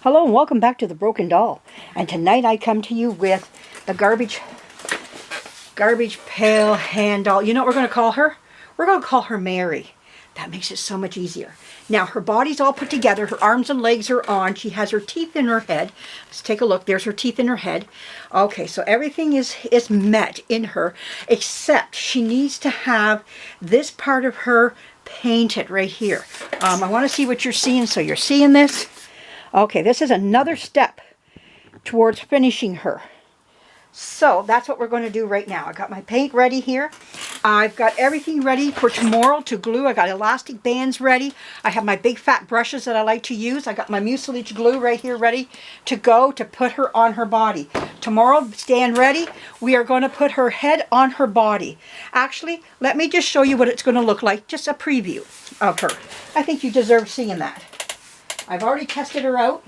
Hello and welcome back to The Broken Doll. And tonight I come to you with the garbage pail hand doll. You know what we're going to call her? We're going to call her Mary. That makes it so much easier. Now her body's all put together. Her arms and legs are on. She has her teeth in her head. Let's take a look. There's her teeth in her head. Okay, so everything is met in her, except she needs to have this part of her painted right here. I want to see what you're seeing. So you're seeing this? Okay, this is another step towards finishing her. So that's what we're going to do right now. I got my paint ready here. I've got everything ready for tomorrow to glue. I got elastic bands ready. I have my big fat brushes that I like to use. I got my mucilage glue right here ready to go to put her on her body. Tomorrow, stand ready. We are going to put her head on her body. Actually, let me just show you what it's going to look like. Just a preview of her. I think you deserve seeing that. I've already tested her out.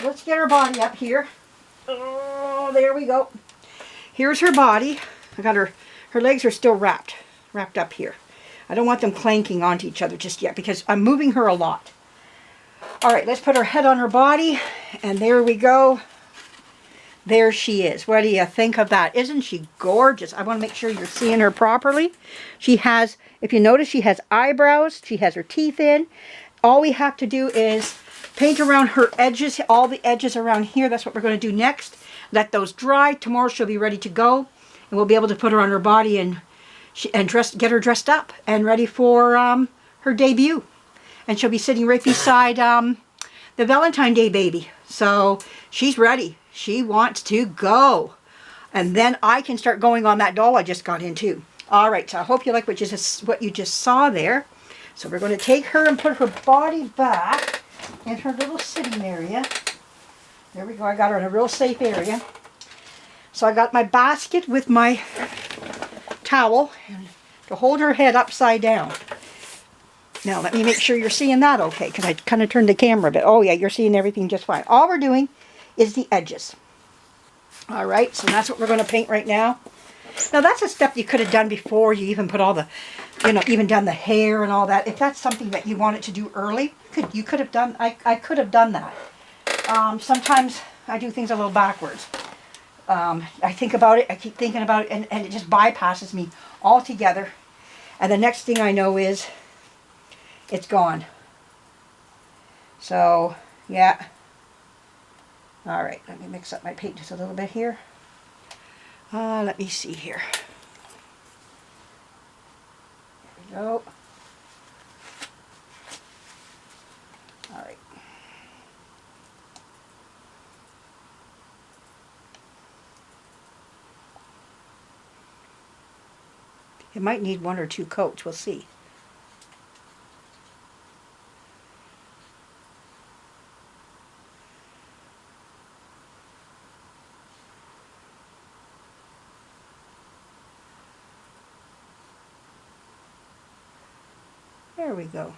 Let's get her body up here. Oh, there we go. Here's her body. I got her legs are still wrapped up here. I don't want them clanking onto each other just yet because I'm moving her a lot. All right, let's put her head on her body, and there we go. There she is. What do you think of that? Isn't she gorgeous? I want to make sure you're seeing her properly. She has, if you notice, she has eyebrows. She has her teeth in. All we have to do is paint around her edges, all the edges around here. That's what we're going to do next. Let those dry. Tomorrow she'll be ready to go, and we'll be able to put her on her body and get her dressed up and ready for her debut. And she'll be sitting right beside the Valentine Day baby. So she's ready. She wants to go. And then I can start going on that doll I just got into. All right, so I hope you like what you just saw there. So we're going to take her and put her body back in her little sitting area. There we go. I got her in a real safe area. So I got my basket with my towel and to hold her head upside down. Now let me make sure you're seeing that okay, because I kind of turned the camera a bit. Oh yeah, you're seeing everything just fine. All we're doing is the edges. All right, so that's what we're going to paint right now. Now that's a step you could have done before you even put all the, even done the hair and all that. If that's something that you wanted to do early, you could have done, I could have done that. Sometimes I do things a little backwards. I think about it, I keep thinking about it, and it just bypasses me altogether. And the next thing I know is, it's gone. So, yeah. All right, let me mix up my paint just a little bit here. Let me see here. There we go. All right. It might need one or two coats. We'll see. There we go.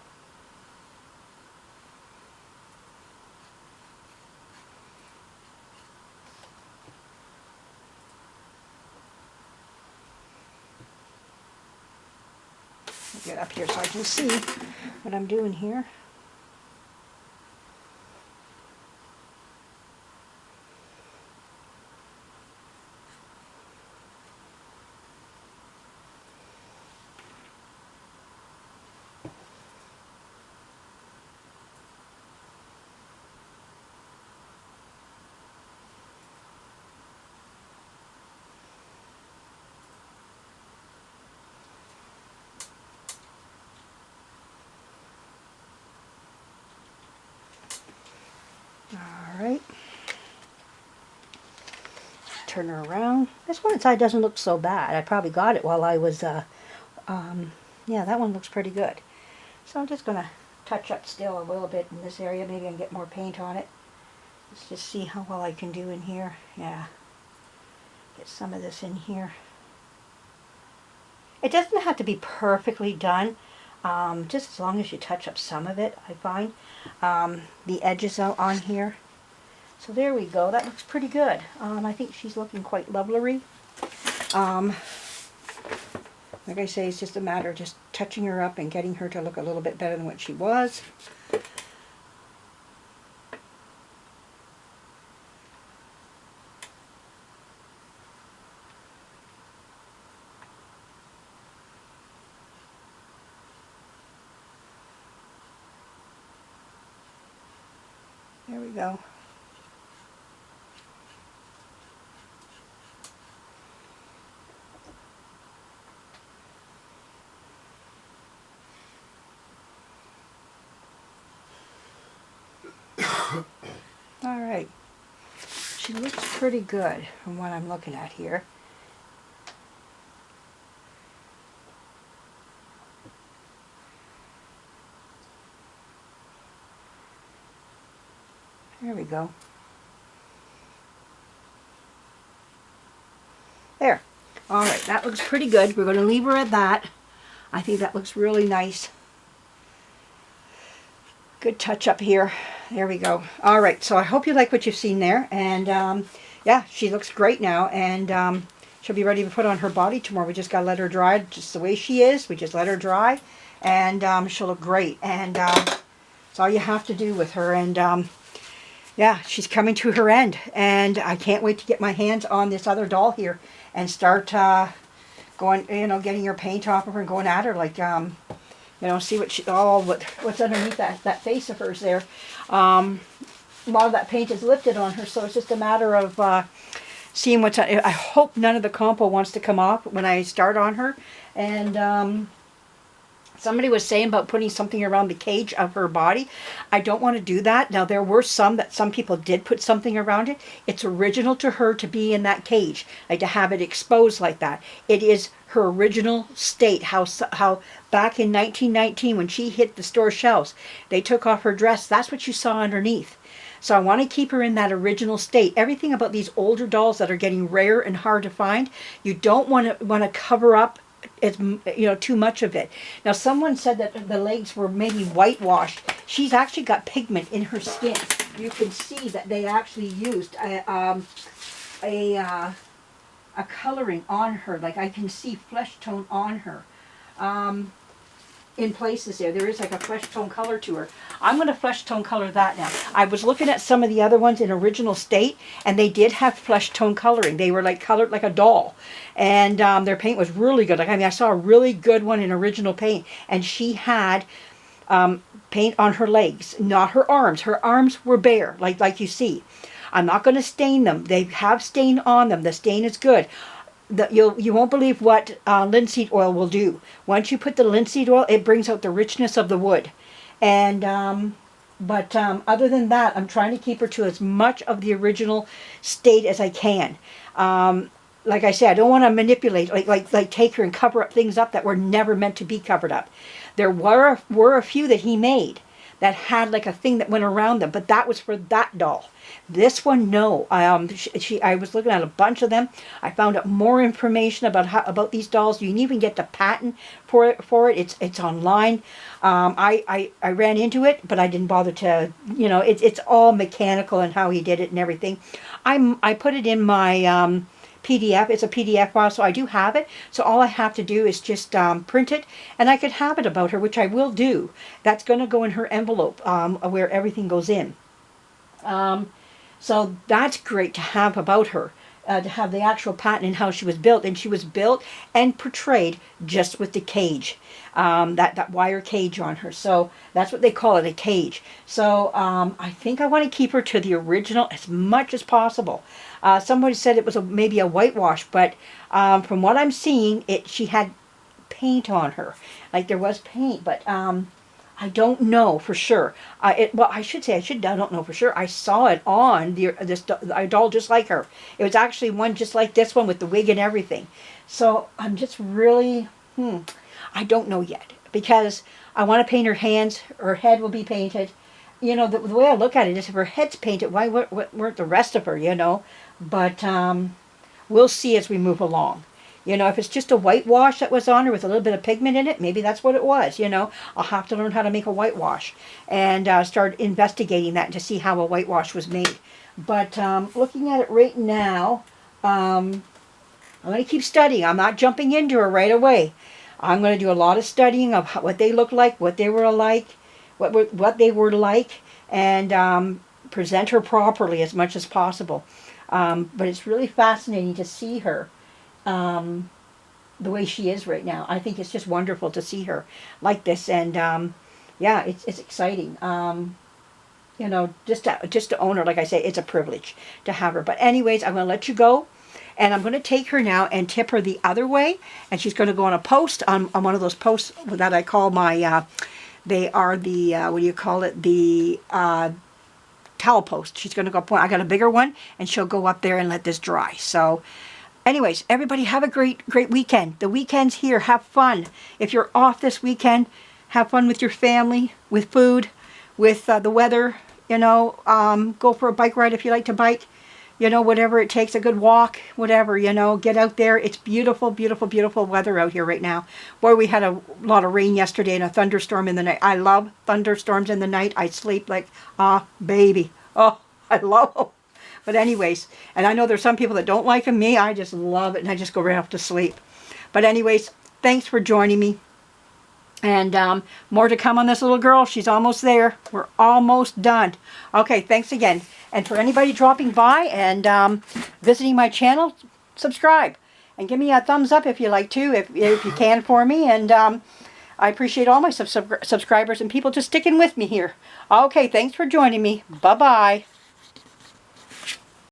I'll get up here so I can see what I'm doing here. Alright, turn her around. This one side doesn't look so bad. I probably got it while I was, yeah, that one looks pretty good. So I'm just going to touch up still a little bit in this area. Maybe I can get more paint on it. Let's just see how well I can do in here. Yeah, get some of this in here. It doesn't have to be perfectly done. Just as long as you touch up some of it, I find. The edges on here. So there we go. That looks pretty good. I think she's looking quite lovely. Like I say, it's just a matter of just touching her up and getting her to look a little bit better than what she was. There we go. All right. She looks pretty good from what I'm looking at here. There we go. There. All right, that looks pretty good. We're going to leave her at that. I think that looks really nice. Good touch up here. There we go. All right, so I hope you like what you've seen there. And yeah, she looks great now. And she'll be ready to put on her body tomorrow. We just got to let her dry just the way she is. We just let her dry. And she'll look great. And that's all you have to do with her. And yeah, she's coming to her end. And I can't wait to get my hands on this other doll here and start going, you know, getting her paint off of her and going at her like, you know, see what she, what's underneath that face of hers there. A lot of that paint is lifted on her, so it's just a matter of seeing what's on. I hope none of the compo wants to come off when I start on her. And somebody was saying about putting something around the cage of her body. I don't want to do that. Now, there were some people did put something around it. It's original to her to be in that cage, like to have it exposed like that. It is her original state, how back in 1919 when she hit the store shelves, they took off her dress. That's what you saw underneath. So I want to keep her in that original state. Everything about these older dolls that are getting rare and hard to find, you don't want to cover up, it's, you know, too much of it. Now, someone said that the legs were maybe whitewashed. She's actually got pigment in her skin. You can see that they actually used a coloring on her. Like, I can see flesh tone on her. In places there is like a flesh tone color to her. I'm going to flesh tone color that now. I was looking at some of the other ones in original state, and they did have flesh tone coloring. They were like colored like a doll, and their paint was really good. Like, I mean, I saw a really good one in original paint, and she had paint on her legs, not her arms. Her arms were bare, like you see. I'm not going to stain them. They have stain on them. The stain is good. You won't believe what linseed oil will do. Once you put the linseed oil, it brings out the richness of the wood. And other than that, I'm trying to keep her to as much of the original state as I can. Like I said, I don't want to manipulate, like take her and cover up things up that were never meant to be covered up. There were a few that he made that had like a thing that went around them, but that was for that doll. This one, no. I was looking at a bunch of them. I found out more information about these dolls. You can even get the patent for it. It's online. I ran into it, but I didn't bother to. You know, it's all mechanical and how he did it and everything. I put it in my PDF. It's a PDF file, so I do have it. So all I have to do is just print it, and I could have it about her, which I will do. That's going to go in her envelope where everything goes in. So that's great to have about her, to have the actual patent and how she was built. And she was built and portrayed just with the cage, that wire cage on her. So that's what they call it, a cage. So I think I want to keep her to the original as much as possible. Somebody said it was maybe a whitewash, but from what I'm seeing, she had paint on her. Like, there was paint, but I don't know for sure. Well, I don't know for sure. I saw it on this doll just like her. It was actually one just like this one with the wig and everything. So I'm just really, I don't know yet, because I want to paint her hands. Her head will be painted. You know, the way I look at it is, if her head's painted, why weren't the rest of her, you know? But we'll see as we move along. You know, if it's just a whitewash that was on her with a little bit of pigment in it, maybe that's what it was, you know. I'll have to learn how to make a whitewash and start investigating that to see how a whitewash was made. But looking at it right now, I'm going to keep studying. I'm not jumping into her right away. I'm going to do a lot of studying of what they look like, what they were like, what they were like, and present her properly as much as possible. But it's really fascinating to see her the way she is right now. I think it's just wonderful to see her like this, and yeah, it's exciting. You know, just to own her, like I say, it's a privilege to have her. But anyways, I'm going to let you go. And I'm going to take her now and tip her the other way. And she's going to go on a post, on one of those posts that I call my, they are the, what do you call it? The towel post. She's going to go up one. I got a bigger one, and she'll go up there and let this dry. So anyways, everybody have a great weekend. The weekend's here. Have fun. If you're off this weekend, have fun with your family, with food, with the weather. You know, go for a bike ride if you like to bike. You know, whatever it takes, a good walk, whatever, you know, get out there. It's beautiful, beautiful, beautiful weather out here right now. Boy, we had a lot of rain yesterday and a thunderstorm in the night. I love thunderstorms in the night. I sleep like, baby. Oh, I love them. But anyways, and I know there's some people that don't like them. Me, I just love it, and I just go right off to sleep. But anyways, thanks for joining me. And more to come on this little girl. She's almost there. We're almost done. Okay, thanks again. And for anybody dropping by and visiting my channel, subscribe. And give me a thumbs up if you like to, if you can for me. And I appreciate all my subscribers and people just sticking with me here. Okay, thanks for joining me. Bye-bye.